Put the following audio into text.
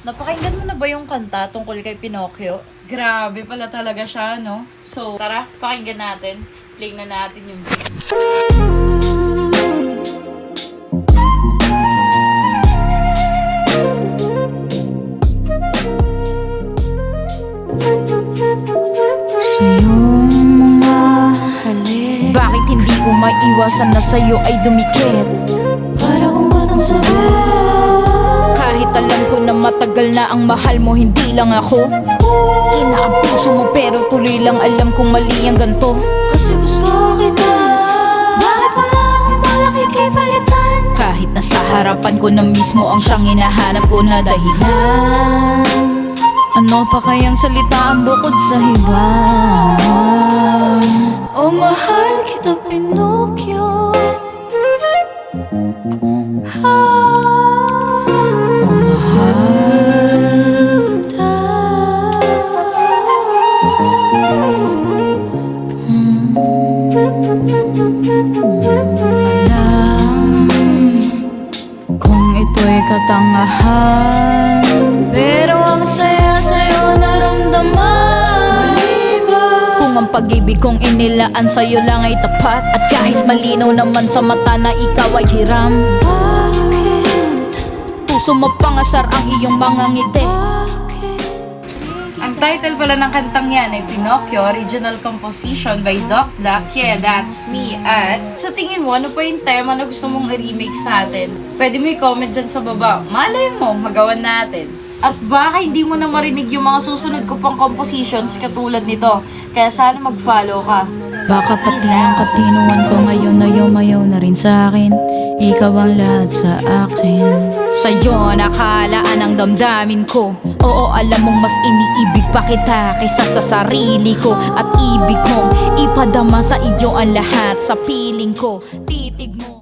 Napakinggan mo na ba yung kanta tungkol kay Pinocchio? Grabe pala talaga siya, no? So, tara, pakinggan natin. Play na natin yung beat. Sa iyong mga halik, bakit hindi ko maiwasan na sa'yo ay dumikit? Para kung batang sabi, Kahit alam ko na matagal na ang mahal mo, hindi lang ako ina ang puso mo, pero tuloy lang alam kong mali ang ganto. kasi gusto kita. Bakit wala akong balak ikipalitan? Kahit nasa harapan ko na mismo ang siyang hinahanap ko na dahilan. Ano pa kayang salita ang bukod sa hiba? Oh, mahal kita, Pinocchio. Oh, mahal. Alam kung ito'y katangahan, Pero ang saya sa'yo naramdaman. Mali ba? kung ang pag-ibig kong inilaan sa'yo lang ay tapat, at kahit malinaw naman sa mata na ikaw ay hiram, Bakit? puso mo pangasar ang iyong mga ngiti. Ang title pala ng kantang yan ay Pinocchio, original composition by Doc Black. Yeah, that's me. At sa tingin mo, ano pa yung tema na gusto mong i-remix natin? Pwede mo i-comment dyan sa baba. Malay mo, magawan natin. At baka hindi mo na marinig yung mga susunod ko pang compositions katulad nito. Kaya sana mag-follow ka. Baka pati ang katinuan ko ngayon na yumayaw na rin sa akin. Ikaw ang lahat sa akin. Sa'yo nakalaan ang damdamin ko. Oo, alam mong mas iniibig pa kita kaysa sa sarili ko. At ibig kong ipadama sa iyo ang lahat sa piling ko. Titig mo